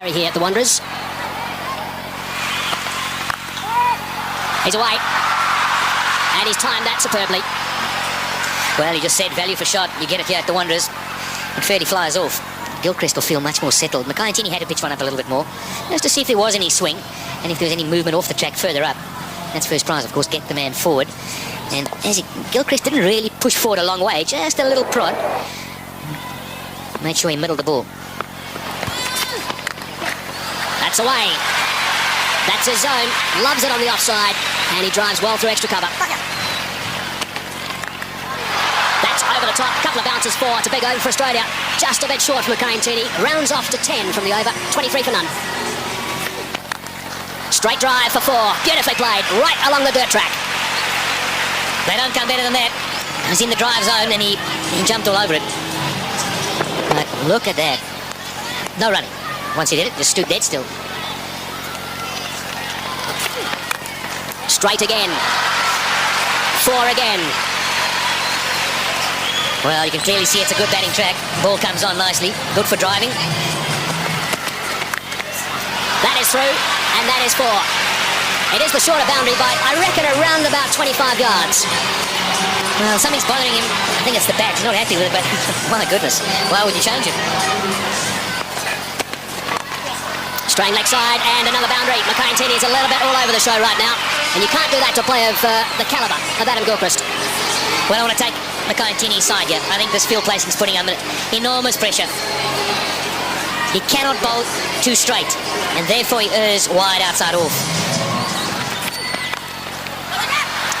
Here at the Wanderers. He's away. And he's timed that superbly. Well, he just said value for shot. You get it here at the Wanderers. And Ferdy flies off. Gilchrist will feel much more settled. Mackay had to pitch one up a little bit more, just to see if there was any swing and if there was any movement off the track further up. That's first prize, of course, get the man forward. And Gilchrist didn't really push forward a long way, just a little prod. Made sure he middled the ball. That's away. That's his zone. Loves it on the offside. And he drives well through extra cover. That's over the top. Couple of bounces for. It's a big over for Australia. Just a bit short for Mackay. Rounds off to 10 from the over. 23 for none. Straight drive for 4. Beautifully played. Right along the dirt track. They don't come better than that. He's in the drive zone and he jumped all over it. But look at that. No running. Once he did it, just stood dead still. Straight again. 4 again. Well, you can clearly see it's a good batting track. Ball comes on nicely. Good for driving. That is through, and that is 4. It is the shorter boundary by, I reckon, around about 25 yards. Well, something's bothering him. I think it's the bat. He's not happy with it, but my goodness, why would you change it? Straying leg side and another boundary. Mackay is a little bit all over the show right now. And you can't do that to a player of the calibre of Adam Gilchrist. Well, I want to take Mackay side here. I think this field placing is putting him under enormous pressure. He cannot bowl too straight. And therefore he errs wide outside off.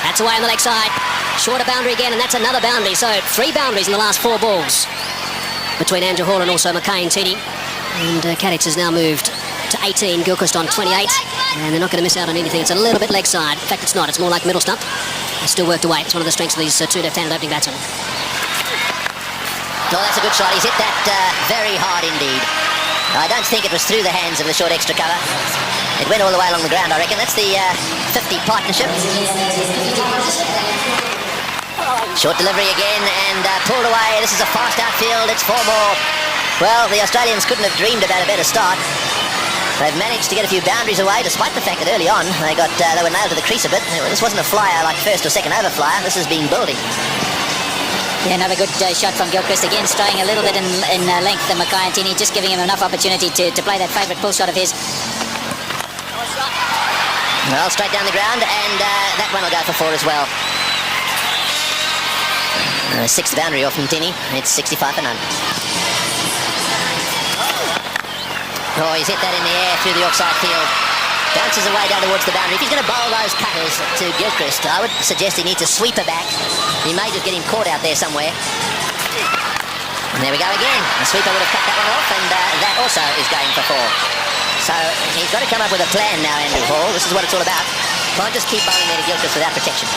That's away on the leg side. Shorter boundary again, and that's another boundary. So 3 boundaries in the last 4 balls between Andrew Hall and also Mackay And Cadix has now moved to 18, Gilchrist on 28, and they're not going to miss out on anything. It's a little bit leg side. In fact, it's not. It's more like middle stump. It's still worked away. It's one of the strengths of these 2 left-handed opening batsmen. Oh, that's a good shot. He's hit that very hard indeed. I don't think it was through the hands of the short extra cover. It went all the way along the ground, I reckon. That's the 50 partnership. Short delivery again and pulled away. This is a fast outfield. It's 4 more. Well, the Australians couldn't have dreamed about a better start. They've managed to get a few boundaries away, despite the fact that early on they were nailed to the crease a bit. This wasn't a flyer like first or second over flyer. This has been building. Yeah, another good shot from Gilchrist. Again, straying a little bit in length than Mackay, just giving him enough opportunity to play that favourite pull shot of his. Well, straight down the ground, and that one will go for 4 as well. 6th boundary off Montini. It's 65 for none. Oh, he's hit that in the air through the offside field. Bounces away down towards the boundary. If he's going to bowl those cutters to Gilchrist, I would suggest he needs a sweeper back. He may just get him caught out there somewhere. And there we go again. The sweeper would have cut that one off, and that also is going for 4. So he's got to come up with a plan now, Andrew Hall. This is what it's all about. Can't just keep bowling there to Gilchrist without protection.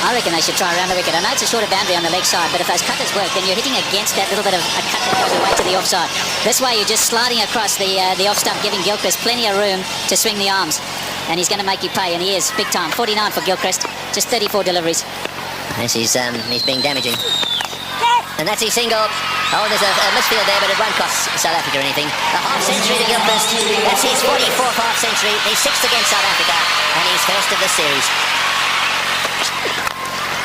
I reckon they should try around the wicket. I know it's a shorter boundary on the leg side, but if those cutters work, then you're hitting against that little bit of a cut that goes away to the offside. This way you're just sliding across the off stump, giving Gilchrist plenty of room to swing the arms. And he's going to make you pay, and he is big time. 49 for Gilchrist, just 34 deliveries. Yes, he's being damaging. And that's his single. Oh, there's a misfield there, but it won't cost South Africa anything. A half century to Gilchrist. That's his 44th half century. He's 6th against South Africa, and he's first of the series.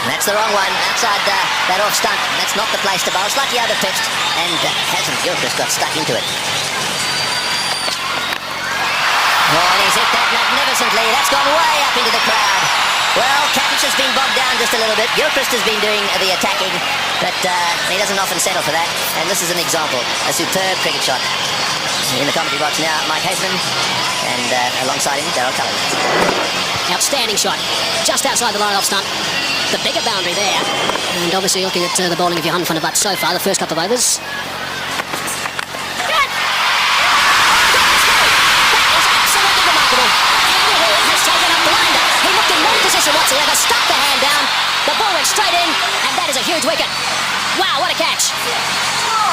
That's the wrong one, outside that off stump. That's not the place to bowl. Slightly over-pitched, and hasn't Gilchrist got stuck into it. Oh, and he's hit that magnificently. That's gone way up into the crowd. Well, Cadix has been bogged down just a little bit. Gilchrist has been doing the attacking, but he doesn't often settle for that. And this is an example, a superb cricket shot. In the commentary box now, Mike Haseman, and alongside him, Darryl Cullen. Outstanding shot. Just outside the line off stump. The bigger boundary there. And obviously looking at the bowling of Johan van der Vaart so far, the first couple of overs. That is absolutely remarkable. Andrew Hall has taken a blinder. He looked in no position whatsoever, stuck the hand down. The ball went straight in, and that is a huge wicket. Wow, what a catch.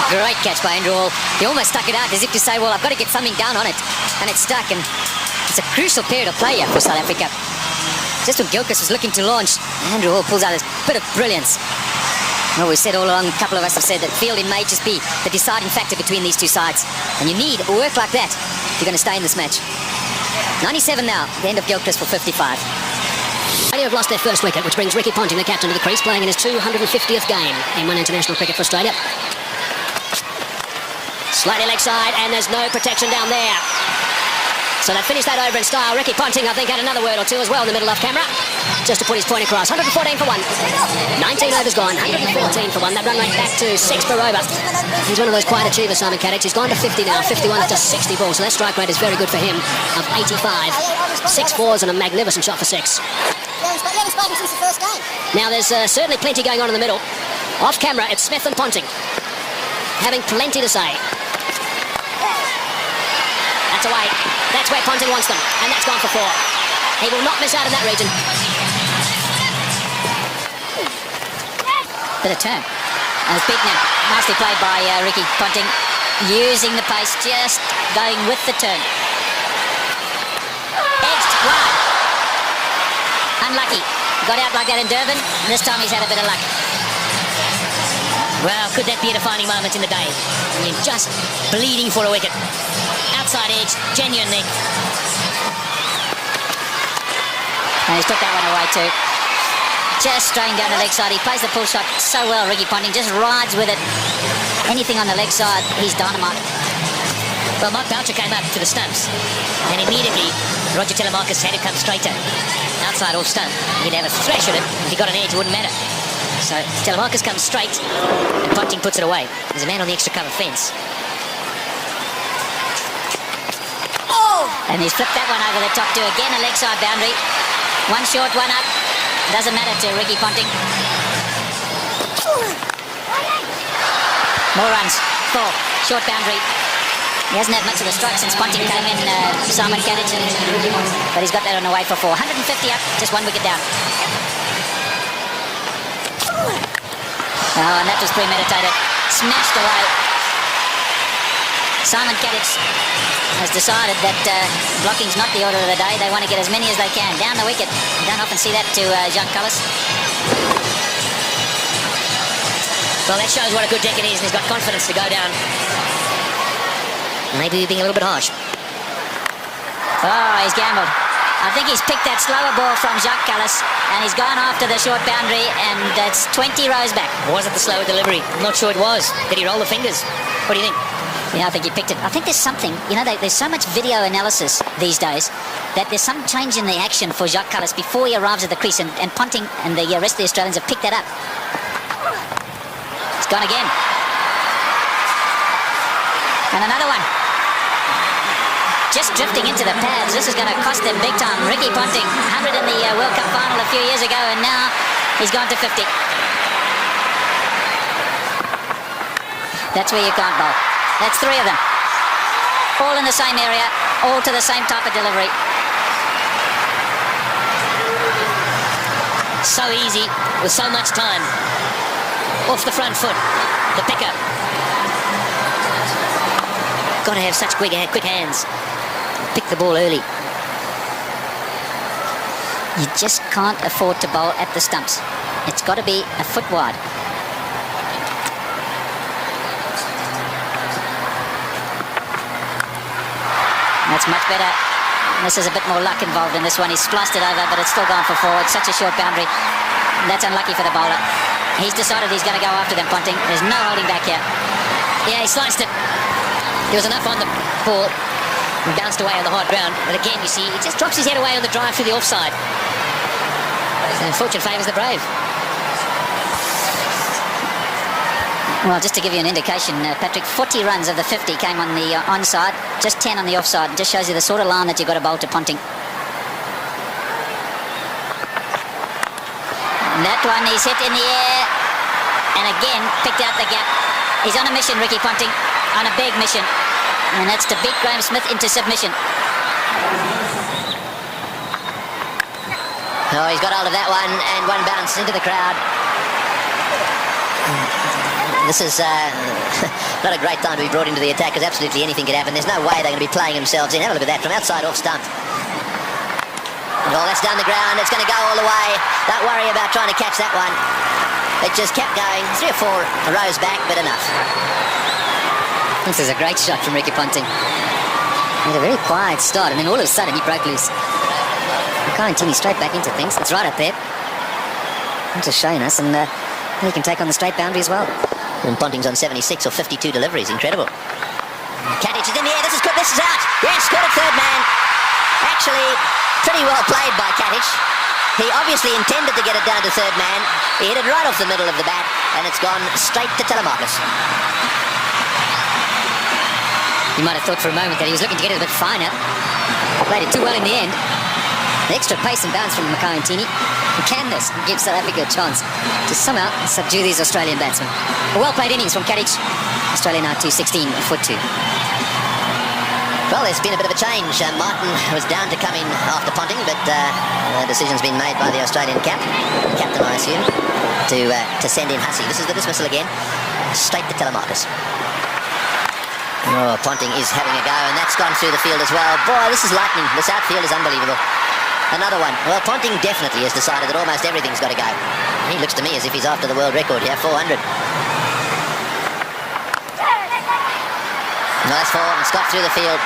Great catch by Andrew Hall. He almost stuck it out as if to say, well, I've got to get something down on it. And it's stuck, and it's a crucial period of play here for South Africa. Just when Gilchrist was looking to launch, Andrew Hall pulls out this bit of brilliance. Well, we said all along, a couple of us have said that fielding may just be the deciding factor between these two sides. And you need work like that to you're going to stay in this match. 97 now, the end of Gilchrist for 55. Australia have lost their first wicket, which brings Ricky Ponting, the captain, to the crease, playing in his 250th game in one international cricket for Australia. Slightly leg side, and there's no protection down there. So they finished that over in style. Ricky Ponting, I think, had another word or two as well in the middle off camera, just to put his point across. 114 for one. 19 overs gone, 114 for one. That run rate back to 6 per over. He's one of those quiet achievers, Simon Kadich. He's gone to 50 now, 51 after 60 balls. So that strike rate is very good for him, of 85. 6 fours and a magnificent shot for 6. Now there's certainly plenty going on in the middle. Off camera, it's Smith and Ponting, having plenty to say. That's away. That's where Ponting wants them, and that's gone for 4. He will not miss out in that region. Bit of turn. And it's beaten him. Nicely played by Ricky Ponting, using the pace, just going with the turn. Edged wide. Unlucky. Got out like that in Durban. This time he's had a bit of luck. Well, could that be a defining moment in the day? I mean, just bleeding for a wicket. Outside edge, genuine nick. And he's took that one away too. Just straying down the leg side. He plays the pull shot so well, Ricky Ponting. Just rides with it. Anything on the leg side, he's dynamite. Well, Mark Boucher came up to the stumps, and immediately Roger Telemarcus had to come straighter. Outside off stump. He'd have a thrash at it. If he got an edge, it wouldn't matter. So Telemarcus comes straight, and Ponting puts it away. There's a man on the extra cover fence. And he's flipped that one over the top too. Again, a leg side boundary. One short, one up. Doesn't matter to Ricky Ponting. More runs. 4. Short boundary. He hasn't had much of a strike since Ponting came in, Simon Kadich. But he's got that on the way for 4. 150 up, just 1 wicket down. Oh, and that was premeditated. Smashed away. Simon Kadich has decided that blocking's not the order of the day. They want to get as many as they can. Down the wicket. You don't often see that to Jacques Kallis. Well, that shows what a good deck it is, and he's got confidence to go down. Maybe we're being a little bit harsh. Oh, he's gambled. I think he's picked that slower ball from Jacques Kallis, and he's gone after the short boundary, and that's 20 rows back. Was it the slower delivery? I'm not sure it was. Did he roll the fingers? What do you think? Yeah, I think he picked it. I think there's something, you know, there's so much video analysis these days that there's some change in the action for Jacques Kallis before he arrives at the crease, and Ponting and the rest of the Australians have picked that up. It's gone again. And another one. Just drifting into the pads. This is going to cost them big time. Ricky Ponting, 100 in the World Cup final a few years ago, and now he's gone to 50. That's where you can't bowl. That's 3 of them. All in the same area, all to the same type of delivery. So easy, with so much time. Off the front foot, the picker. Got to have such quick hands. Pick the ball early. You just can't afford to bowl at the stumps. It's got to be a foot wide. That's much better. This is a bit more luck involved in this one. He's spliced it over, but it's still gone for 4. It's such a short boundary. That's unlucky for the bowler. He's decided he's going to go after them, Ponting. There's no holding back here. Yeah, he sliced it. There was enough on the ball and bounced away on the hard ground. But again, you see, he just drops his head away on the drive through the offside. So fortune favours the brave. Well, just to give you an indication, Patrick, 40 runs of the 50 came on the onside, just 10 on the offside. It just shows you the sort of line that you've got to bowl to Ponting. And that one he's hit in the air, and again picked out the gap. He's on a mission, Ricky Ponting, on a big mission, and that's to beat Graham Smith into submission. Oh, he's got hold of that one, and one bounce into the crowd. This is not a great time to be brought into the attack, because absolutely anything could happen. There's no way they're going to be playing themselves in. Have a look at that, from outside off stump. Well, that's down the ground. It's going to go all the way. Don't worry about trying to catch that one. It just kept going. 3 or 4 rows back, but enough. This is a great shot from Ricky Ponting. He had a very quiet start, and then all of a sudden he broke loose. Ponting straight back into things. It's right up there. It's just showing us, and he can take on the straight boundary as well. And Ponting's on 76 or 52 deliveries. Incredible. Katic is in the air. This is good. This is out. Yes, caught a third man. Actually, pretty well played by Katic. He obviously intended to get it down to third man. He hit it right off the middle of the bat, and it's gone straight to Telemarcus. You might have thought for a moment that he was looking to get it a bit finer. Played it too well in the end. The extra pace and bounce from Makawantini. Can this give South Africa a chance to somehow subdue these Australian batsmen? A well-played innings from Katic. Australia now 216 for 2. Well, there's been a bit of a change. Martin was down to come in after Ponting, but the decision's been made by the Australian captain, I assume, to send in Hussey. This is the dismissal again. Straight to Telemarcus. Oh, Ponting is having a go, and that's gone through the field as well. Boy, this is lightning. This outfield is unbelievable. Another one. Well, Ponting definitely has decided that almost everything's got to go. He looks to me as if he's after the world record here, 400. Nice form, it's got through the field.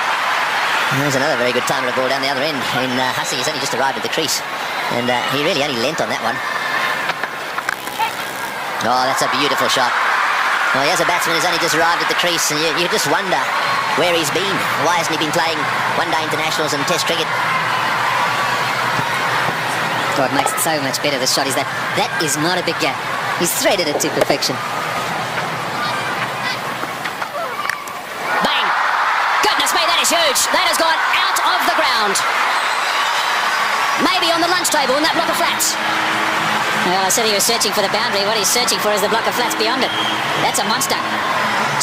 And there's another very good timer of ball down the other end. In Hussey, he's only just arrived at the crease. And he really only lent on that one. Oh, that's a beautiful shot. Well, here's a batsman who's only just arrived at the crease, and you just wonder where he's been. Why hasn't he been playing one-day internationals and test cricket? What makes it so much better, this shot, is that is not a big gap. He's threaded it to perfection. Bang! Goodness me, that is huge. That has gone out of the ground. Maybe on the lunch table in that block of flats. Well, I said he was searching for the boundary. What he's searching for is the block of flats beyond it. That's a monster.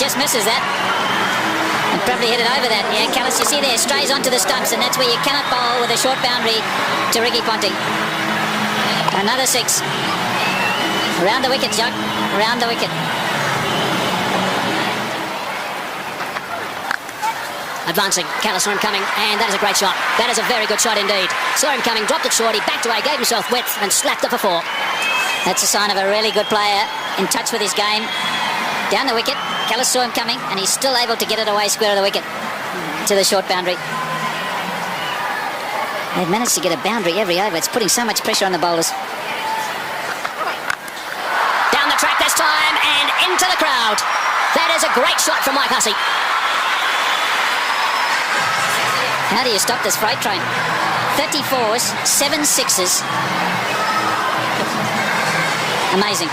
Just misses that. And probably hit it over that. Yeah, Callis, you see there, strays onto the stumps, and that's where you cannot bowl with a short boundary to Ricky Ponting. Another 6. Round the wicket, Jock. Round the wicket. Advancing, Callis saw him coming, and that is a great shot. That is a very good shot indeed. Saw him coming, dropped it short, he backed away, gave himself width, and slapped it for 4. That's a sign of a really good player, in touch with his game. Down the wicket, Callis saw him coming, and he's still able to get it away square of the wicket to the short boundary. They've managed to get a boundary every over. It's putting so much pressure on the bowlers. Down the track this time, and into the crowd. That is a great shot from Mike Hussey. How do you stop this freight train? 34s, 7 6s. Amazing.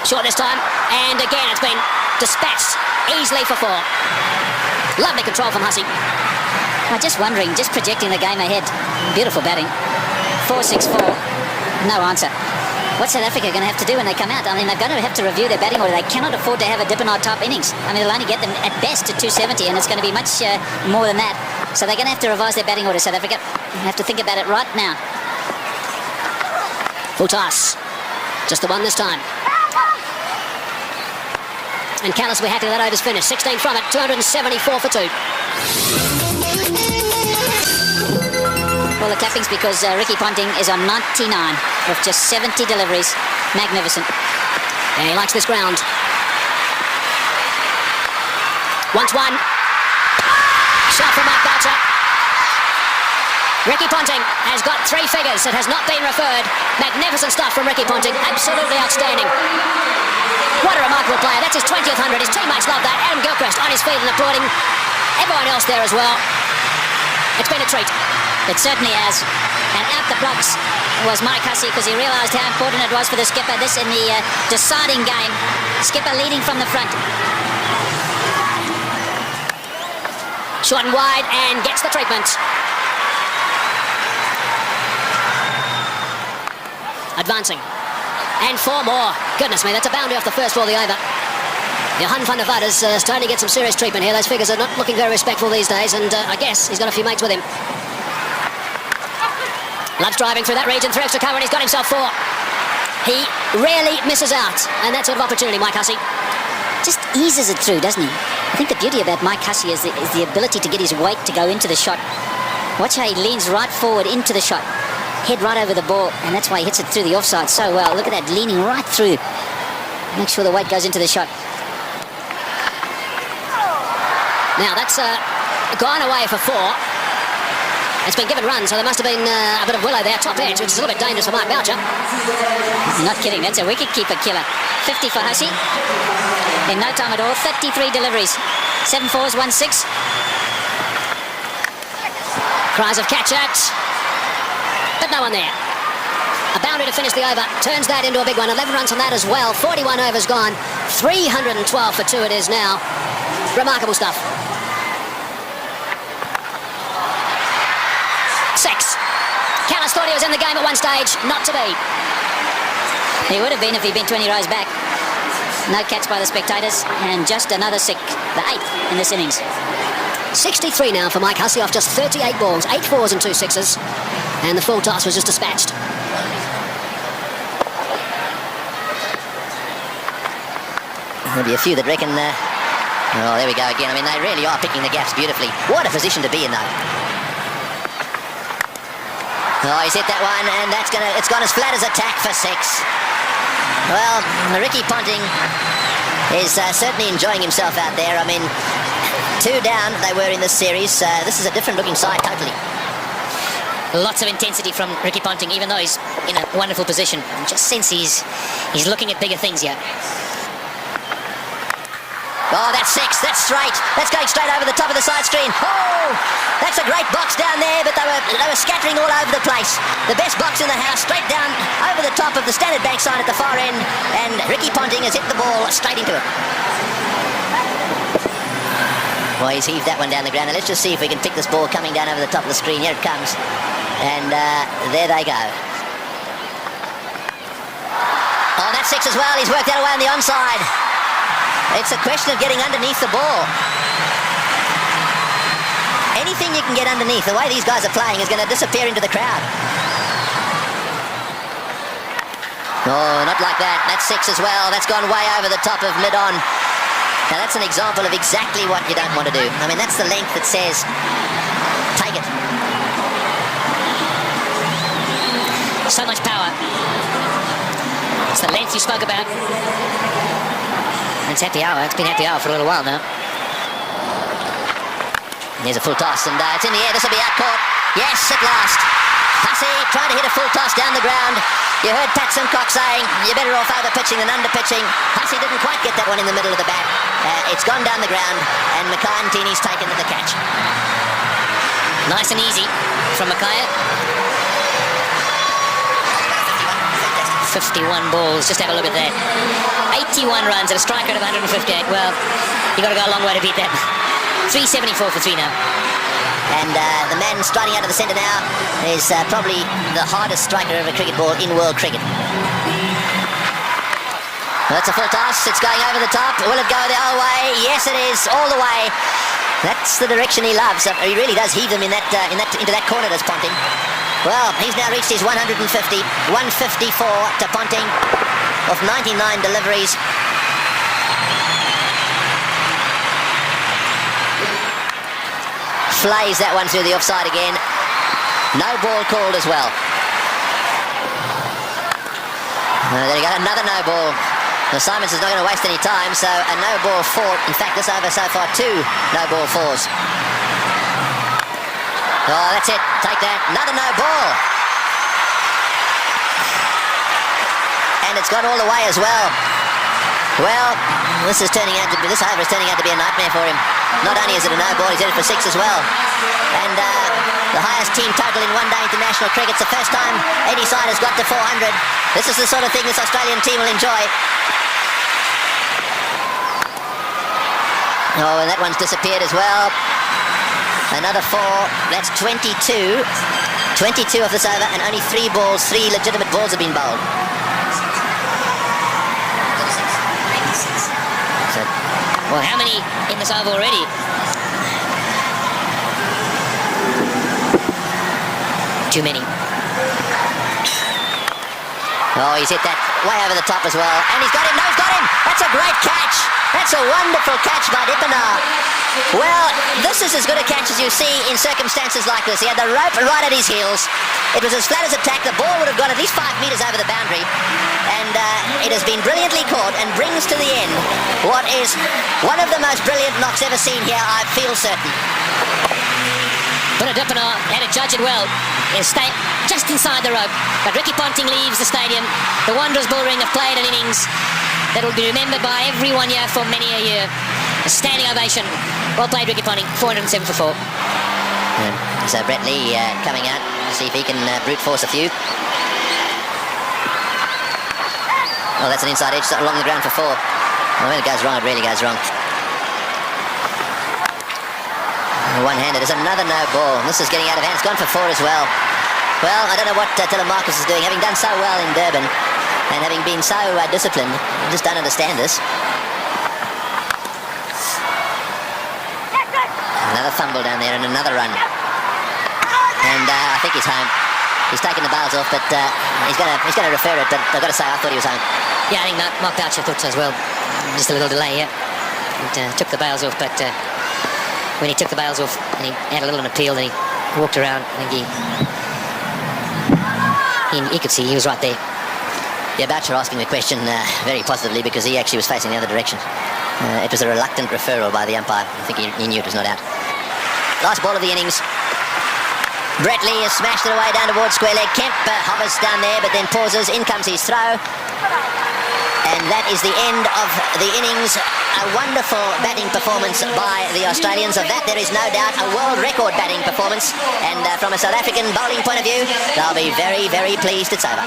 Short this time, and again it's been dispatched easily for 4. Lovely control from Hussey. I'm just wondering, just projecting the game ahead. Beautiful batting. 4-6-4. No answer. What's South Africa going to have to do when they come out? I mean, they're going to have to review their batting order. They cannot afford to have a dip in our top innings. I mean, they'll only get them at best to 270, and it's going to be much more than that. So they're going to have to revise their batting order, South Africa. They have to think about it right now. Full toss. Just the one this time. And Callis, we're happy that over's finished. 16 from it, 274 for 2. Well, the clapping's because Ricky Ponting is on 99 with just 70 deliveries. Magnificent. Yeah, he likes this ground. 1-1. Shot from Mark Boucher. Ricky Ponting has got 3 figures. It has not been referred. Magnificent stuff from Ricky Ponting. Absolutely outstanding. What a remarkable player. That's his 20th 100. His teammates love that. Adam Gilchrist on his feet and applauding. Everyone else there as well. It's been a treat. It certainly has. And out the blocks was Mike Hussey, because he realised how important it was for the skipper. This in the deciding game. Skipper leading from the front. Short and wide, and gets the treatment. Advancing. And 4 more. Goodness me, that's a boundary off the first ball of the over. Johan van der Vaart is starting to get some serious treatment here. Those figures are not looking very respectful these days, and I guess he's got a few mates with him. Loves driving through that region, 3 extra cover, and he's got himself 4. He rarely misses out, and that sort of opportunity, Mike Hussey. Just eases it through, doesn't he? I think the beauty about Mike Hussey is the ability to get his weight to go into the shot. Watch how he leans right forward into the shot. Head right over the ball, and that's why he hits it through the offside so well. Look at that, leaning right through. Make sure the weight goes into the shot. Now that's gone away for 4. It's been given run, so there must have been a bit of willow there, top edge, which is a little bit dangerous for Mark Boucher. Not kidding, that's a wicket-keeper killer. 50 for Hussey. In no time at all, 33 deliveries. 7 fours, 1 6. Cries of catch it, but no one there. A boundary to finish the over, turns that into a big one. 11 runs on that as well. 41 overs gone. 312 for 2 it is now. Remarkable stuff. 6. Callis thought he was in the game at one stage. Not to be. He would have been if he'd been 20 rows back. No catch by the spectators, and just another 6, the 8th in this innings. 63 now for Mike Hussey off just 38 balls, 8 fours and 2 sixes, and the full toss was just dispatched. There'll be a few that reckon, oh, there we go again. I mean, they really are picking the gaps beautifully. What a position to be in, though. Oh, he's hit that one, and it's gone as flat as a tack for 6. Well, Ricky Ponting is certainly enjoying himself out there. I mean, 2 down they were in this series. This is a different looking side totally. Lots of intensity from Ricky Ponting, even though he's in a wonderful position. I just sense he's looking at bigger things here. Oh, that's 6. That's straight. That's going straight over the top of the side screen. Oh, that's a great box down there, but they were scattering all over the place. The best box in the house, straight down over the top of the Standard Bank sign at the far end, and Ricky Ponting has hit the ball straight into it. Well, he's heaved that one down the ground. Now let's just see if we can pick this ball coming down over the top of the screen. Here it comes. And there they go. Oh, that's 6 as well. He's worked that away on the onside. It's a question of getting underneath the ball. Anything you can get underneath, the way these guys are playing, is going to disappear into the crowd. Oh, not like that. That's 6 as well. That's gone way over the top of mid-on. Now that's an example of exactly what you don't want to do. I mean, that's the length that says, take it. So much power. It's the length you spoke about. It's happy hour. It's been happy hour for a little while now. There's a full toss, and it's in the air. This will be out caught. Yes, at last. Hussey trying to hit a full toss down the ground. You heard Pat Simcock saying, you're better off over-pitching than under-pitching. Hussey didn't quite get that one in the middle of the bat. It's gone down the ground, and Mackay-Ntini's taken the catch. Nice and easy from Mackay. 51 balls, just have a look at that. 81 runs at a strike rate of 158. Well, you've got to go a long way to beat that. 374 for 3 now. And the man striding out of the centre now is probably the hardest striker of a cricket ball in world cricket. That's a full toss. It's going over the top. Will it go the whole way? Yes, it is. All the way. That's the direction he loves. He really does heave them into that corner, does Ponting. Well, he's now reached his 150. 154 to Ponting of 99 deliveries. Flays that one through the offside again. No ball called as well. There you go, another no ball. Well, Simons is not going to waste any time, so a no ball 4. In fact, this over so far 2 no ball 4s. Oh, that's it. Take that. Another no ball. And it's gone all the way as well. Well, this over is turning out to be a nightmare for him. Not only is it a no ball, he's in it for 6 as well. And the highest team total in one-day international cricket. It's the first time any side has got to 400. This is the sort of thing this Australian team will enjoy. Oh, and that one's disappeared as well. Another 4. That's 22. 22 of this over, and only 3 legitimate balls have been bowled. So, well, how many in this over already? Too many. Oh, he's hit that way over the top as well. And he's got him. No, he's got him. That's a great catch. That's a wonderful catch by Dippenaar. Well, this is as good a catch as you see in circumstances like this. He had the rope right at his heels. It was as flat as a tack. The ball would have gone at least 5 metres over the boundary. And and it has been brilliantly caught and brings to the end what is one of the most brilliant knocks ever seen here, I feel certain. But Adipana had to judge it well. He'll stay just inside the rope. But Ricky Ponting leaves the stadium. The Wanderers bullring have played an innings that will be remembered by everyone here for many a year. A standing ovation. Well played, Ricky Ponting. 407 for 4. So Brett Lee coming out. See if he can brute force a few. Oh, that's an inside edge along the ground for 4. Oh, when it goes wrong, it really goes wrong. One-handed. There's another no ball. This is getting out of hand. It's gone for 4 as well. Well, I don't know what Telemarcus is doing. Having done so well in Durban and having been so disciplined, I just don't understand this. Another fumble down there and another run. And I think he's home. He's taken the bails off, but he's going to refer it. But I've got to say, I thought he was home. Yeah, I think Mark Boucher thought so as well. Just a little delay here. Took the bails off, but when he took the bails off and he had a little appeal and he walked around, I think he could see he was right there. Yeah, Boucher asking the question very positively because he actually was facing the other direction. It was a reluctant referral by the umpire. I think he knew it was not out. Last ball of the innings. Brett Lee has smashed it away down towards square leg. Kemp hovers down there but then pauses. In comes his throw. And that is the end of the innings. A wonderful batting performance by the Australians. Of that there is no doubt. A world record batting performance. And from a South African bowling point of view, they'll be very, very pleased it's over.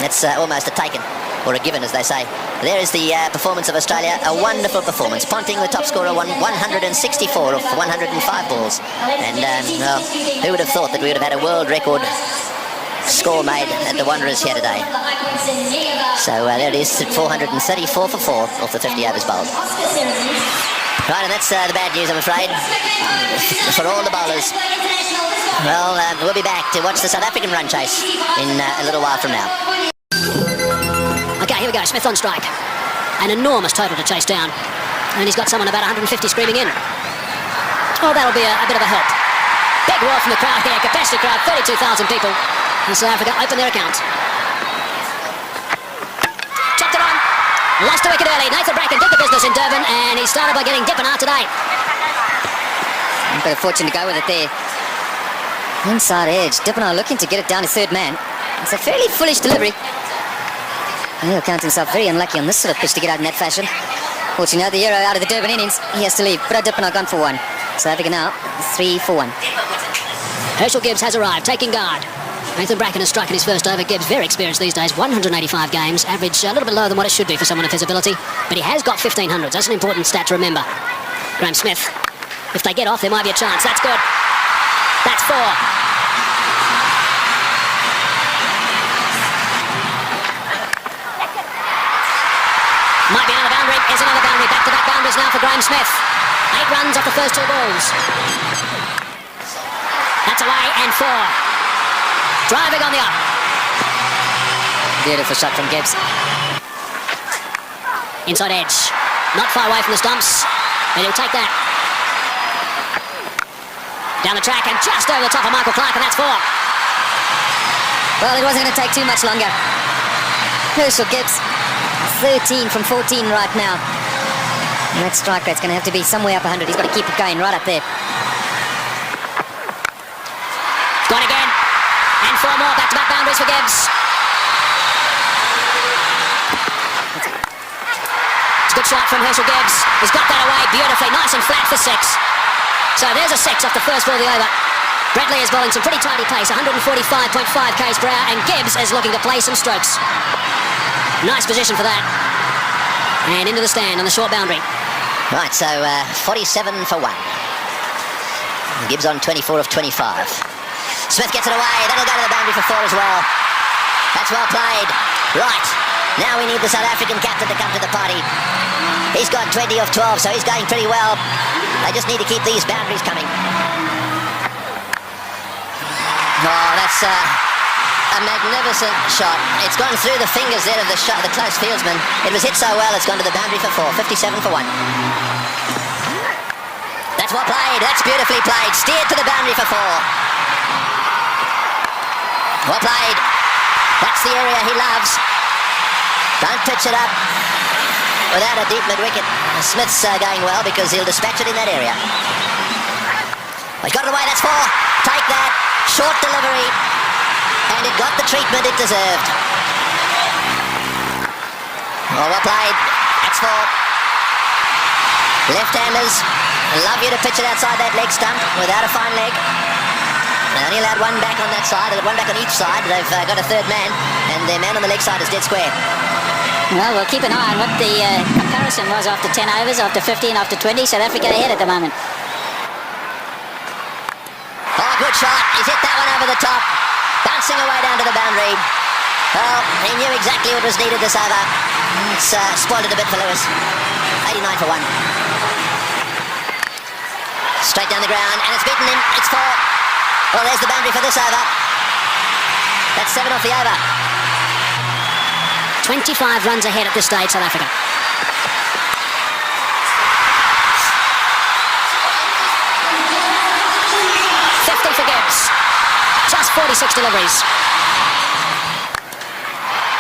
That's almost a taken, or a given as they say. There is the performance of Australia. A wonderful performance. Ponting, the top scorer, won 164 of 105 balls. And well, who would have thought that we would have had a world record score made at the Wanderers here today. So there it is, 434 for 4 off the 50 overs bowled. Right, and that's the bad news, I'm afraid, for all the bowlers. Well, we'll be back to watch the South African run chase in a little while from now. Okay, here we go, Smith on strike. An enormous total to chase down. And he's got someone about 150 screaming in. Oh, that'll be a bit of a help. Big roar from the crowd here, capacity crowd, 32,000 people. And South Africa open their account. Chopped it on. Lost a wicket early. Nathan Bracken did the business in Durban and he started by getting Dippenaar today. A bit of fortune to go with it there. Inside edge. Dippenaar looking to get it down to third man. It's a fairly foolish delivery. And he'll count himself very unlucky on this sort of pitch to get out in that fashion. Fortunately, the hero out of the Durban innings, he has to leave. But Dippenaar gone for 1. South Africa now 3 for 1. Herschel Gibbs has arrived, taking guard. Nathan Bracken has struck in his first over. Gibbs, very experienced these days, 185 games, average a little bit lower than what it should be for someone of his ability, but he has got 1500s. That's an important stat to remember. Graham Smith, if they get off, there might be a chance. That's good. That's 4. Might be another boundary. Is another boundary. Back-to-back boundaries now for Graham Smith. 8 runs off the first 2 balls. That's away and 4. Driving on the up. Beautiful shot from Gibbs. Inside edge. Not far away from the stumps. And he'll take that. Down the track and just over the top of Michael Clark, and that's 4. Well, it wasn't going to take too much longer. Herschel Gibbs, 13 from 14 right now. And that strike rate's going to have to be somewhere up 100. He's got to keep it going right up there. Gone again. And 4 more back-to-back boundaries for Gibbs. It's a good shot from Herschel Gibbs. He's got that away beautifully. Nice and flat for 6. So there's a 6 off the first ball of the over. Brett Lee is bowling some pretty tidy pace, 145.5 k's per hour, and Gibbs is looking to play some strokes. Nice position for that. And into the stand on the short boundary. Right, so 47 for 1. Gibbs on 24 of 25. Smith gets it away. That'll go to the boundary for 4 as well. That's well played. Right, now we need the South African captain to come to the party. He's got 20 of 12, so he's going pretty well. They just need to keep these boundaries coming. Oh, that's a magnificent shot. It's gone through the fingers there of the close fieldsman. It was hit so well, it's gone to the boundary for 4. 57 for 1. That's well played. That's beautifully played. Steered to the boundary for 4. Well played. That's the area he loves. Don't pitch it up without a deep mid-wicket. Smith's going well because he'll dispatch it in that area. He's got it away, that's 4. Take that. Short delivery. And it got the treatment it deserved. Well played. That's 4. Left-handers love you to pitch it outside that leg stump without a fine leg. They only allowed one back on that side, one back on each side. They've got a third man, and their man on the leg side is dead square. Well, we'll keep an eye on what the comparison was after 10 overs, after 15, after 20. South Africa ahead at the moment. Oh, good shot. He's hit that one over the top. Bouncing away down to the boundary. Well, he knew exactly what was needed this over. It's spoiled it a bit for Lewis. 89 for 1. Straight down the ground, and it's beaten him. It's 4. Well, there's the boundary for this over. That's 7 off the over. 25 runs ahead at this stage, South Africa. For Gibbs. Just 46 deliveries.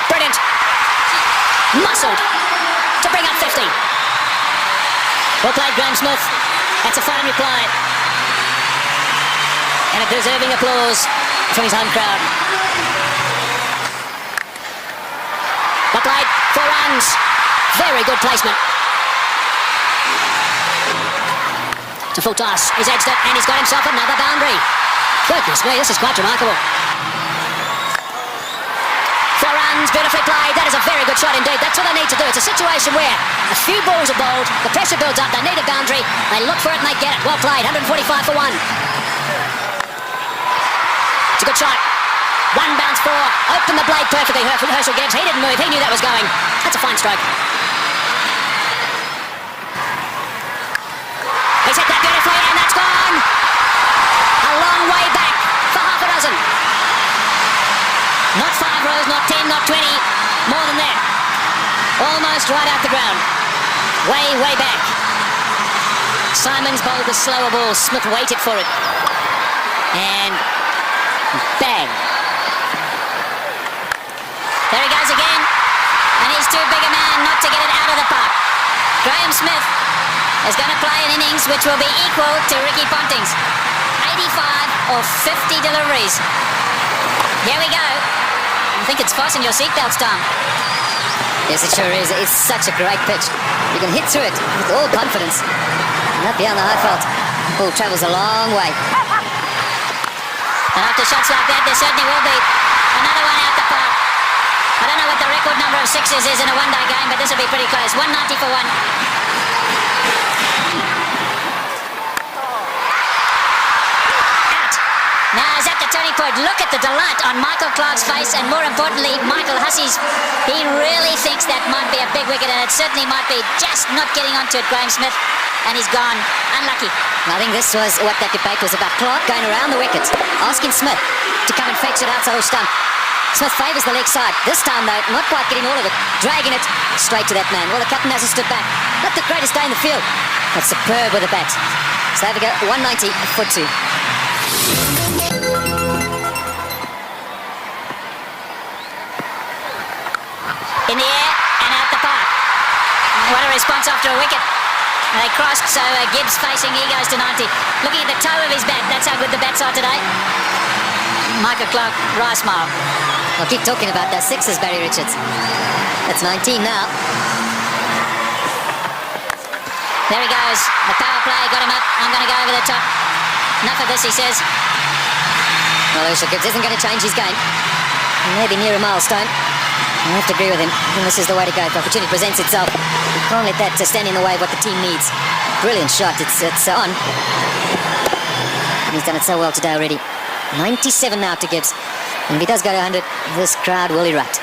Brilliant. Muscled to bring up 50. Well played, Graham Smith. That's a fine reply. And a deserving applause from his home crowd. Well played. 4 runs. Very good placement. To full toss. He's edged it and he's got himself another boundary. Goodness me, this is quite remarkable. 4 runs, beautifully played. That is a very good shot indeed. That's what they need to do. It's a situation where a few balls are bowled, the pressure builds up, they need a boundary, they look for it and they get it. Well played, 145 for 1. It's a good shot. 1 bounce 4. Open the blade perfectly, Herschel Gibbs. He didn't move, he knew that was going. That's a fine stroke. He's hit that beautifully and that's gone. A long way back for half a dozen. Not 5 rows, not 10, not 20. More than that. Almost right out the ground. Way, way back. Simons bowled the slower ball. Smith waited for it. And bang. There he goes again. And he's too big a man not to get it out of the park. Graham Smith is going to play an innings which will be equal to Ricky Ponting's. 85 or 50 deliveries. Here we go. I think it's fasten your seatbelts, Tom. Yes, it sure is. It's such a great pitch. You can hit through it with all confidence. Not beyond the high fault. Ball travels a long way. And after shots like that, there certainly will be another one out the park. I don't know what the record number of sixes is in a one-day game, but this will be pretty close. 190 for 1. Now he's at the turning point. Look at the delight on Michael Clarke's face, and more importantly, Michael Hussey's. He really thinks that might be a big wicket, and it certainly might be. Just not getting onto it, Graham Smith, and he's gone. Unlucky. I think this was what that debate was about. Clarke going around the wickets, asking Smith to come and fetch it outside the stump. Smith favours the leg side. This time, though, not quite getting all of it. Dragging it straight to that man. Well, the captain hasn't stood back. Not the greatest day in the field, but superb with the bat. So there we go, 190 for 2. In the air and out the park. What a response after a wicket. And they crossed, so Gibbs facing, he goes to 90. Looking at the toe of his bat, that's how good the bats are today. Michael Clarke, wry smile. I'll keep talking about those sixes, Barry Richards. That's 19 now. There he goes. The power play got him up. I'm going to go over the top. Enough of this, he says. Well, Herschel Gibbs isn't going to change his game. Maybe near a milestone. I have to agree with him. And this is the way to go. If the opportunity presents itself, you can't let that stand in the way of what the team needs. Brilliant shot. It's on. He's done it so well today already. 97 now to Gibbs. And if he does go to 100, this crowd will erupt.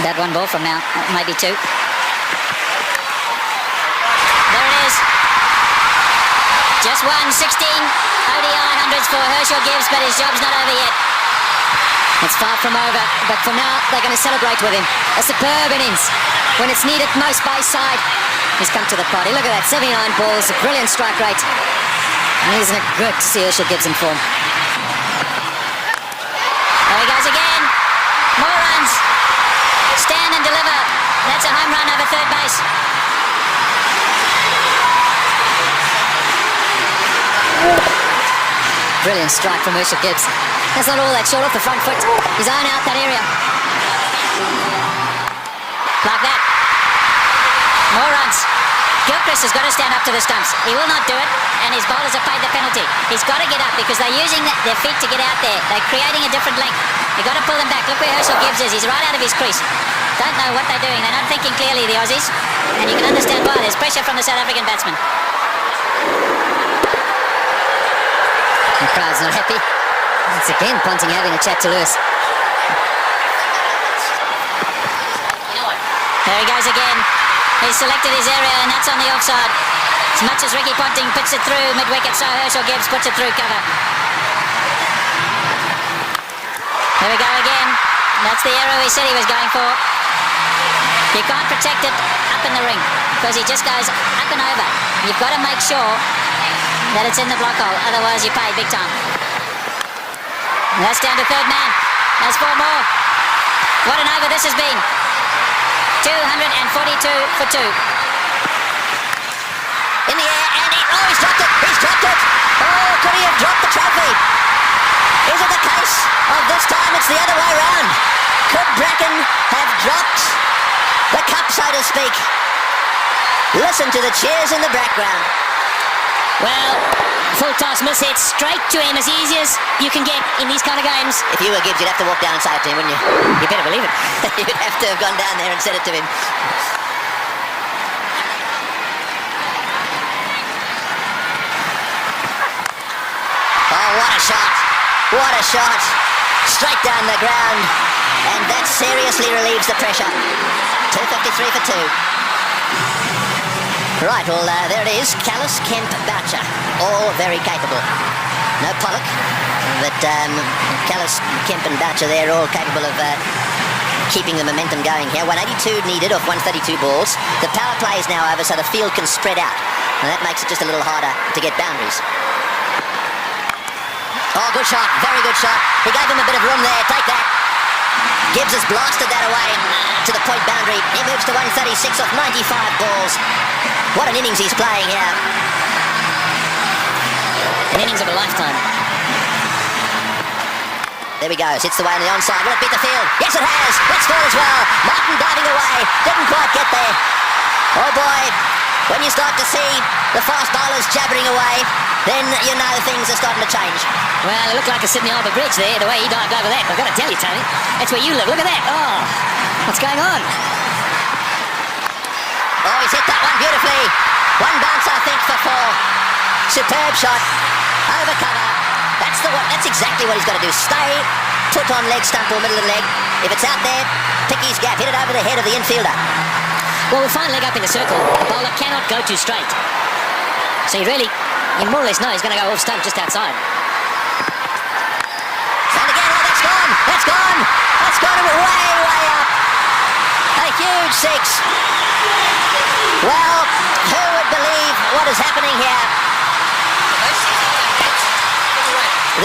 That 1 ball from now, maybe 2. There it is. Just 16 ODI hundreds for Herschel Gibbs, but his job's not over yet. It's far from over, but for now, they're going to celebrate with him. A superb innings. When it's needed most by side, he's come to the party. Look at that, 79 balls, a brilliant strike rate. And isn't it good to see Herschel Gibbs in form? There he goes again. run over third base. Brilliant strike from Herschel Gibbs. That's not all that short off the front foot. He's on out that area. Like that. More runs. Gilchrist has got to stand up to the stumps. He will not do it, and his bowlers have paid the penalty. He's got to get up because they're using their feet to get out there. They're creating a different length. You've got to pull them back. Look where Herschel Gibbs is. He's right out of his crease. Don't know what they're doing. They're not thinking clearly, the Aussies. And you can understand why. There's pressure from the South African batsman. The crowd's not happy. Once again, Ponting having a chat to Lewis. There he goes again. He's selected his area, and that's on the offside. As much as Ricky Ponting puts it through mid-wicket, so Herschel Gibbs puts it through cover. There we go again. That's the arrow he said he was going for. You can't protect it up in the ring because he just goes up and over. You've got to make sure that it's in the block hole, otherwise you pay big time. And that's down to third man. That's 4 more. What an over this has been. 242 for 2. In the air, and he's dropped it. He's dropped it. Oh, could he have dropped the trophy? Is it the case of this time it's the other way round? Could Bracken have dropped the cup, so to speak? Listen to the cheers in the background. Well, full toss miss hit straight to him, as easy as you can get in these kind of games. If you were Gibbs, you'd have to walk down and say it to him, wouldn't you? You better believe it. You'd have to have gone down there and said it to him. Oh, what a shot. What a shot. Straight down the ground. And that seriously relieves the pressure. 253 for 2. Right, well, there it is. Callis, Kemp, Boucher. All very capable. No Pollock, but Callis, Kemp and Boucher, they're all capable of keeping the momentum going here. 182 needed off 132 balls. The power play is now over, so the field can spread out. And that makes it just a little harder to get boundaries. Oh, good shot. Very good shot. He gave him a bit of room there. Take that. Gibbs has blasted that away to the point boundary. He moves to 136 off 95 balls. What an innings he's playing here. An innings of a lifetime. There he goes. Hits the way on the onside. Will it beat the field? Yes, it has. Let's score as well. Martin diving away. Didn't quite get there. Oh, boy. When you start to see the fast bowlers jabbering away, then you know things are starting to change. Well, it looked like a Sydney Harbour Bridge there, the way he dived over that. I've got to tell you, Tony, that's where you live. Look at that. Oh, what's going on? Oh, he's hit that one beautifully. One bounce, I think, for 4. Superb shot. Over cover. That's exactly what he's got to do. Stay put on leg stump or middle of the leg. If it's out there, pick his gap. Hit it over the head of the infielder. Well, with fine leg up in the circle, the bowler cannot go too straight. So you more or less know he's going to go off stump just outside. And again, oh, that's gone. That's gone. That's gone way, way up. A huge 6. Well, who would believe what is happening here?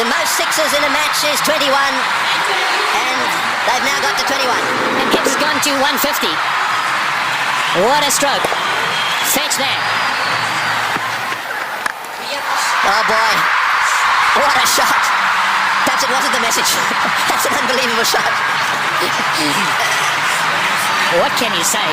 The most 6s in a match is 21, and they've now got to 21. And Gibbs has gone to 150. What a stroke. Fetch there. Oh, boy. What a shot. Perhaps it wasn't the message. That's an unbelievable shot. What can you say?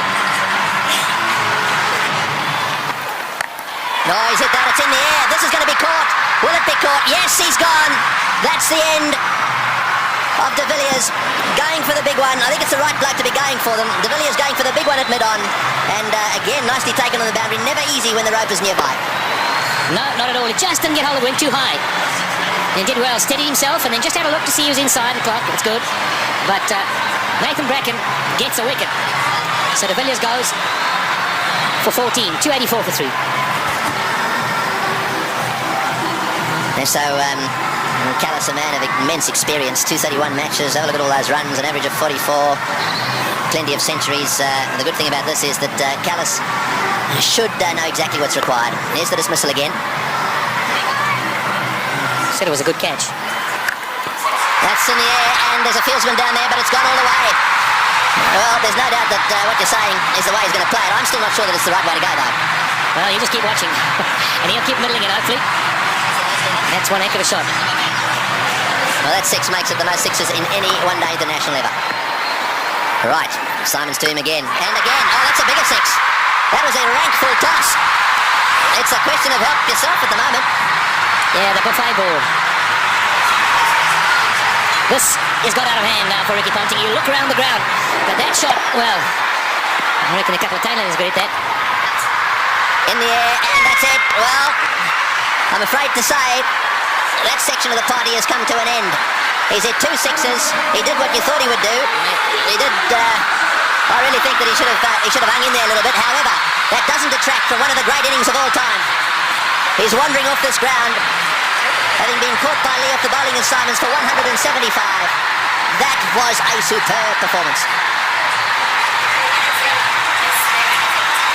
No, he's hit that. It's in the air. This is going to be caught. Will it be caught? Yes, he's gone. That's the end of De Villiers going for the big one. I think it's the right bloke to be going for them. De Villiers going for the big one at mid-on. And again, nicely taken on the boundary. Never easy when the rope is nearby. No, not at all. He just didn't get hold of it. Went too high. He did well. Steadied himself and then just had a look to see who's inside the clock. It's good. But Nathan Bracken gets a wicket. So De Villiers goes for 14. 284 for 3. And so, Callis, a man of immense experience, 231 matches, have a look at all those runs, an average of 44, plenty of centuries. The good thing about this is that Callis should know exactly what's required. Here's the dismissal again. Said it was a good catch. That's in the air, and there's a fieldsman down there, but it's gone all the way. Well, there's no doubt that what you're saying is the way he's going to play it. I'm still not sure that it's the right way to go, though. Well, you just keep watching. And he'll keep middling it, hopefully. That's one heck of a shot. Well, that six makes it the most sixes in any one-day international ever. Right, Simon's to him again. And again. Oh, that's a bigger six. That was a rank full toss. It's a question of help yourself at the moment. Yeah, the buffet ball. This has got out of hand now for Ricky Ponting. You look around the ground. But that shot, well, I reckon a couple of tailenders could hit that. In the air, and that's it. Well, I'm afraid to say that section of the party has come to an end. He's hit two sixes. He did what you thought he would do. He did. I really think that he should have hung in there a little bit. However, that doesn't detract from one of the great innings of all time. He's wandering off this ground, having been caught by Lee off the bowling assignments for 175. That was a superb performance.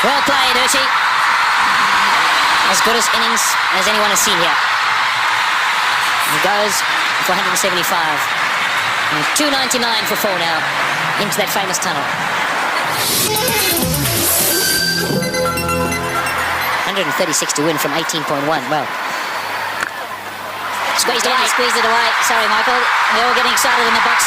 Well played, Hershey. As good as innings as anyone has seen here. He goes for 175. And 299 for 4 now. Into that famous tunnel. 136 to win from 18.1. Well. Squeezed it away. Sorry, Michael. We're all getting excited in the box.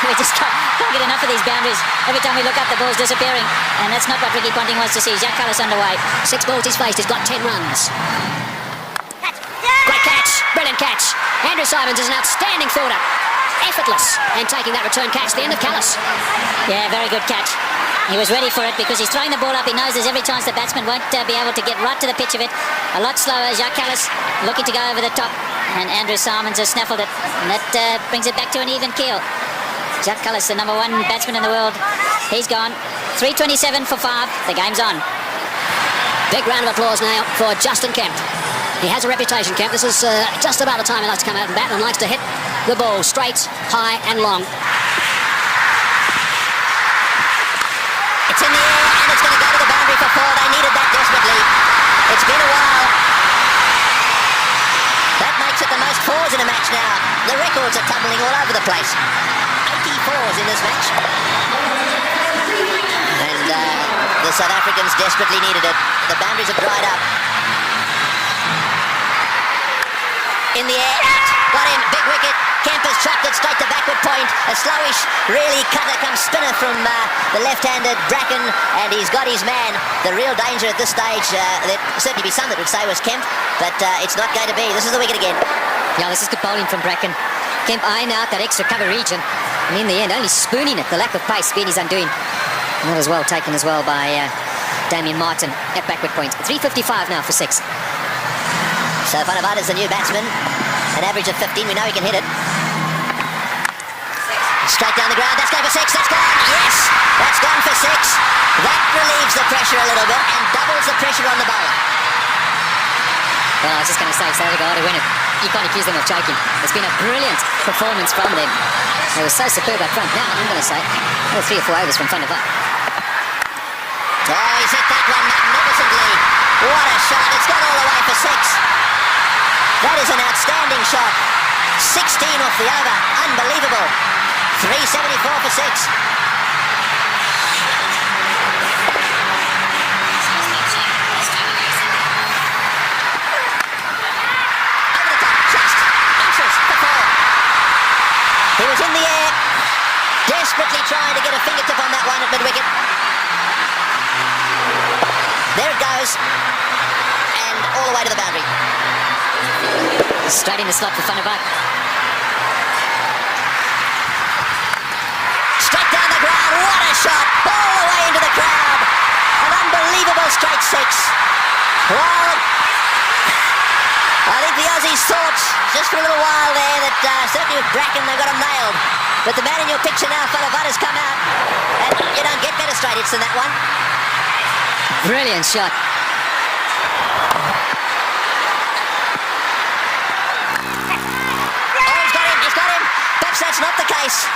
We just can't get enough of these boundaries. Every time we look up, the ball's disappearing. And that's not what Ricky Ponting wants to see. Jack Callis underway. 6 balls he's faced. He's got 10 runs. Great catch. Brilliant catch. Andrew Simons is an outstanding fielder. Effortless. And taking that return catch. The end of Callis. Yeah, very good catch. He was ready for it because he's throwing the ball up. He knows there's every chance the batsman won't be able to get right to the pitch of it. A lot slower. Jack Callis looking to go over the top. And Andrew Simons has snaffled it. And that brings it back to an even keel. Jack Callis, the number 1 batsman in the world. He's gone. 327 for 5. The game's on. Big round of applause now for Justin Kemp. He has a reputation, Kemp. This is just about the time he likes to come out and bat and likes to hit the ball straight, high and long. It's in the air and it's going to go to the boundary for 4. They needed that desperately. It's been a while. That makes it the most 4s in a match now. The records are tumbling all over the place. 84s in this match. And the South Africans desperately needed it. The boundaries have dried up. In the air, out, got him, big wicket. Kemp has chopped it straight to backward point. A slowish, really cutter comes spinner from the left-handed Bracken, and he's got his man. The real danger at this stage, there'd certainly be some that would say was Kemp, but it's not going to be. This is the wicket again. Yeah, this is good bowling from Bracken. Kemp eyeing out that extra cover region, and in the end, only spooning it. The lack of pace being his undoing. Not as well taken as well by Damien Martin at backward point. 355 now for 6. So Vanavada's the new batsman. An average of 15. We know he can hit it. Straight down the ground. That's going for 6. That's gone. Yes, that's gone for 6. That relieves the pressure a little bit and doubles the pressure on the bowler. Well, I was just going to say, South Africa ought to win it. You can't accuse them of choking. It's been a brilliant performance from them. They were so superb up front. Now, I'm going to say, 3 or 4 overs from Van der Walt. Oh, he's hit that one magnificently. What a shot. It's gone all the way for 6. That is an outstanding shot. 16 off the over. Unbelievable. 374 for 6. Over the top. Just inches for 4. He was in the air, desperately trying to get a fingertip on that one at mid-wicket. There it goes. And all the way to the boundary. Straight in the slot for Van der Walt. Straight down the ground. What a shot. All the way into the crowd. An unbelievable straight 6. Well, I think the Aussies thought just for a little while there that certainly with Bracken they got him nailed. But the man in your picture now, Van der Walt, has come out. And you don't get better straight hits than that one. Brilliant shot. That's not the case.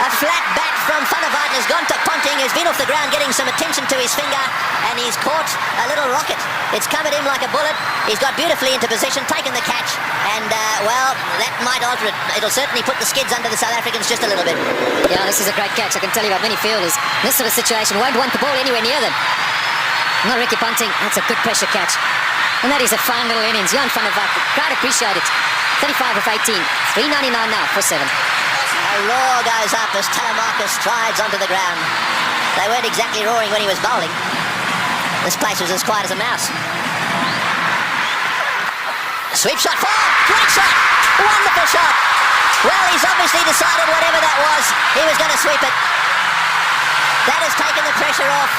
A flat bat from Van der Walt has gone to Ponting, who's been off the ground getting some attention to his finger. and he's caught a little rocket. It's come at him like a bullet. He's got beautifully into position, taken the catch, and, well, that might alter it. It'll certainly put the skids under the South Africans just a little bit. Yeah, this is a great catch. I can tell you about many fielders. This sort of situation won't want the ball anywhere near them. Not Ricky Ponting. That's a good pressure catch. And that is a fine little innings. Jan van der Walt, crowd appreciate it. 35 of 18. 3.99 now for 7. A roar goes up as Telemarcus strides onto the ground. They weren't exactly roaring when he was bowling. This place was as quiet as a mouse. Sweep shot, 4! Great shot! Wonderful shot! Well, he's obviously decided whatever that was, he was going to sweep it. That has taken the pressure off.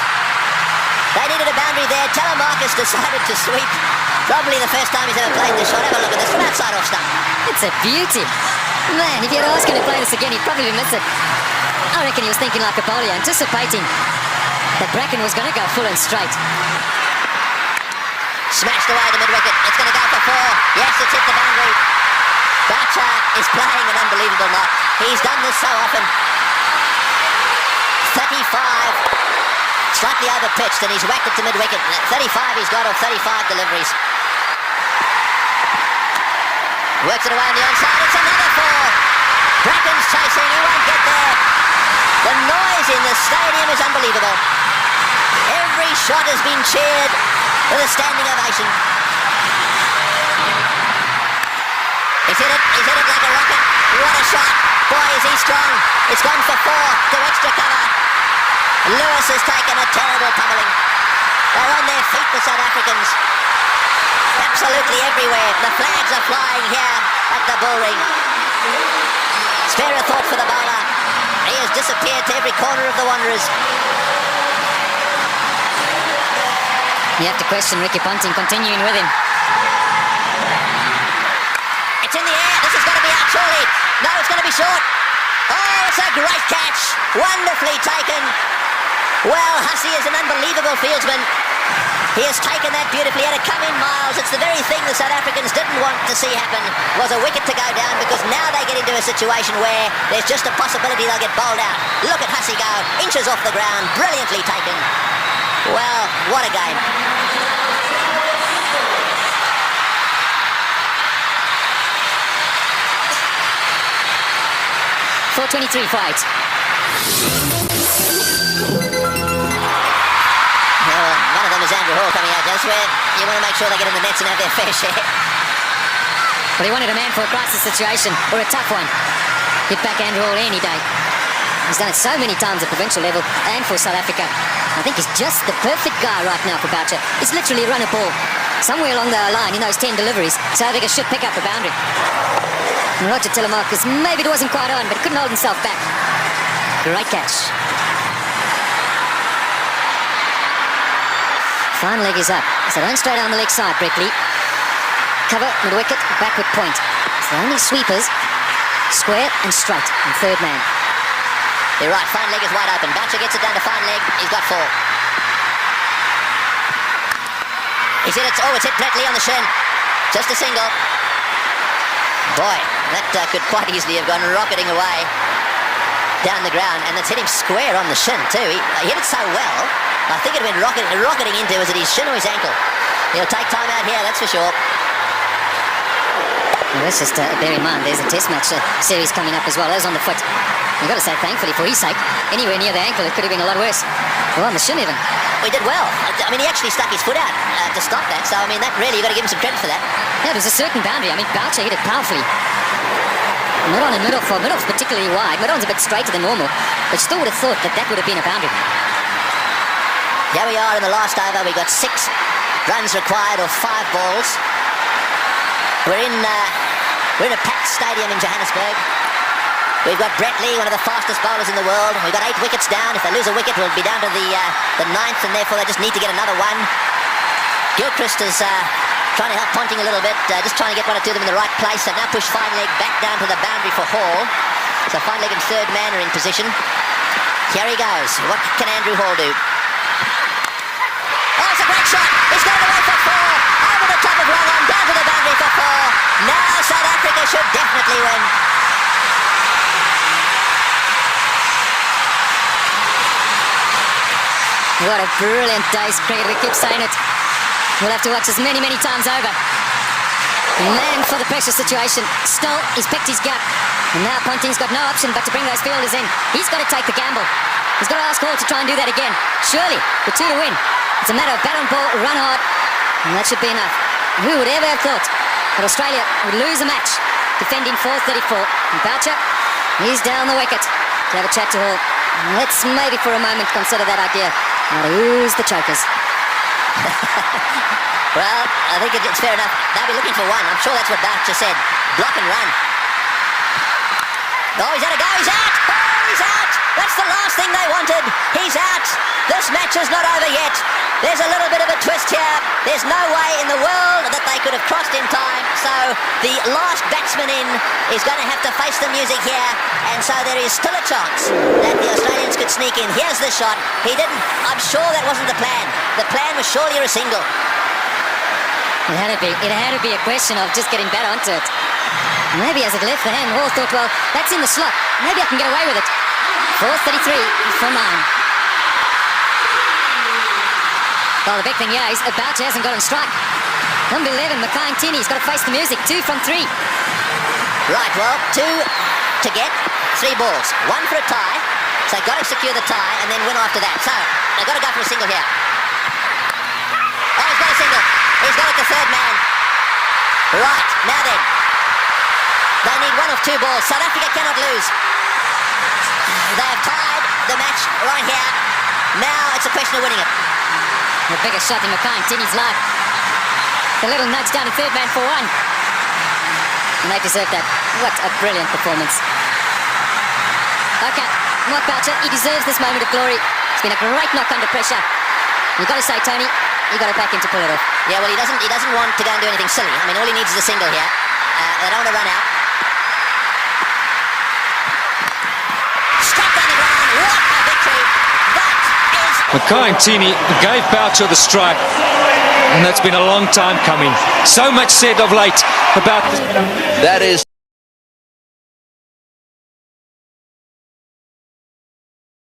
They needed a boundary there. Telemarcus decided to sweep. Probably the first time he's ever played this shot. Have a look at this from outside off stump. It's a beauty. Man, if you had asked him to play this again, he'd probably miss it. I reckon he was thinking like a bowler, anticipating that Bracken was going to go full and straight. Smashed away the mid-wicket. It's going to go for 4. Yes, it's hit the boundary. Boucher is playing an unbelievable knock. He's done this so often. 35. Slightly over-pitched, and he's whacked it to mid-wicket. 35 he's got off 35 deliveries. Works it away on the onside. It's another 4. Bracken's chasing. He won't get there. The noise in the stadium is unbelievable. Every shot has been cheered with a standing ovation. He's hit it. He's hit it like a rocket. What a shot. Boy, is he strong. It's gone for 4 to extra cover. Lewis has taken a terrible pummeling. They're on their feet, the South Africans. Absolutely everywhere. The flags are flying here at the bull ring. Spare a thought for the bowler. He has disappeared to every corner of the Wanderers. You have to question Ricky Ponting continuing with him. It's in the air. This has got to be out surely. No, it's going to be short. Oh, it's a great catch. Wonderfully taken. Well, Hussey is an unbelievable fieldsman. He has taken that beautifully. Had it come in miles. It's the very thing the South Africans didn't want to see happen, was a wicket to go down, because now they get into a situation where there's just a possibility they'll get bowled out. Look at Hussey go. Inches off the ground. Brilliantly taken. Well, what a game. .423 for 8. One of them is Andrew Hall coming out elsewhere. You want to make sure they get in the nets and have their fair share. Well, he wanted a man for a crisis situation, or a tough one. Get back Andrew Hall any day. He's done it so many times at provincial level and for South Africa. I think he's just the perfect guy right now for Boucher. He's literally run a ball. Somewhere along the line in those 10 deliveries, South Africa should pick up the boundary. And Roger Telemarcus, maybe it wasn't quite on, but couldn't hold himself back. Great catch. Fine leg is up. So run straight on the leg side, Brickley. Cover, mid-wicket, backward point. It's the only sweepers. Square and straight. And third man. You're right, fine leg is wide open. Boucher gets it down to fine leg. He's got 4. He's hit it. Oh, it's hit Brickley on the shin. Just a single. Boy, that could quite easily have gone rocketing away down the ground, and it's hit him square on the shin too. He hit it so well. I think it went rocketing into, was it his shin or his ankle? He'll take time out here, that's for sure. Well, let's just bear in mind, there's a test match series coming up as well. Those on the foot. You've got to say thankfully for his sake. Anywhere near the ankle, it could have been a lot worse. Well, on the shin even. We did well. I mean, he actually stuck his foot out to stop that. So, I mean, that really, you've got to give him some credit for that. Yeah, it was a certain boundary. I mean, Boucher hit it powerfully. Mid-on and mid-off. Well, mid-off's particularly wide. Mid-on's a bit straighter than normal. But still would have thought that that would have been a boundary. Here we are in the last over. We got 6 runs required off 5 balls. We're in a packed stadium in Johannesburg. We've got Brickley, one of the fastest bowlers in the world. We've got 8 wickets down. If they lose a wicket, we'll be down to the 9th, and therefore they just need to get another one. Gilchrist is trying to help Ponting a little bit, just trying to get one or two of them in the right place. So now push fine leg back down to the boundary for Hall. So fine leg and third man are in position. Here he goes. What can Andrew Hall do? Oh, it's a great shot. He's got it away for 4. Over the top of wrong arm, down to the boundary for 4. Now South Africa should definitely win. What a brilliant day's cricket. We keep saying it. We'll have to watch this many, many times over. Man for the pressure situation. Still, he's picked his gut. And now Ponting's got no option but to bring those fielders in. He's got to take the gamble. He's got to ask Hall to try and do that again. Surely, with 2 to win. It's a matter of bat on ball, run hard, and that should be enough. Who would ever have thought that Australia would lose a match defending 434? And Boucher, he's down the wicket to have a chat to Hall. Let's maybe for a moment consider that idea. Now to ooze the chokers. Well, I think it's fair enough. They'll be looking for one. I'm sure that's what Boucher said. Block and run. Oh, he's had a go. He's out. Oh, he's out. That's the last thing they wanted. He's out. This match is not over yet. There's a little bit of a twist here. There's no way in the world that they could have crossed in time. So the last batsman in is going to have to face the music here. And so there is still a chance that the Australians could sneak in. Here's the shot. He didn't. I'm sure that wasn't the plan. The plan was surely a single. It had to be a question of just getting better onto it. Maybe as it left the hand, Hall thought, well, that's in the slot. Maybe I can get away with it. 433 for 9. Well, the big thing here is Boucher hasn't got on strike. Number 11, Tinney's got to face the music. 2 from 3. Right, well, 2 to get, 3 balls. 1 for a tie. So they've got to secure the tie and then win after that. So they've got to go for a single here. Oh, he's got a single. He's got it to third man. Right, now then. They need 1 of 2 balls. South Africa cannot lose. They have tied the match right here. Now it's a question of winning it. The biggest shot in Tinney's life. The little nudge down to third man for 1. And they deserve that. What a brilliant performance. Okay, Mark Boucher, he deserves this moment of glory. It's been a great knock under pressure. You've got to say, Tony, you've got to back him to pull it off. Yeah, well, he doesn't want to go and do anything silly. I mean, all he needs is a single here. They don't want to run out. Struck down the ground. What a victory. That is... Tinney gave Boucher the strike, and that's been a long time coming. So much said of late about... That is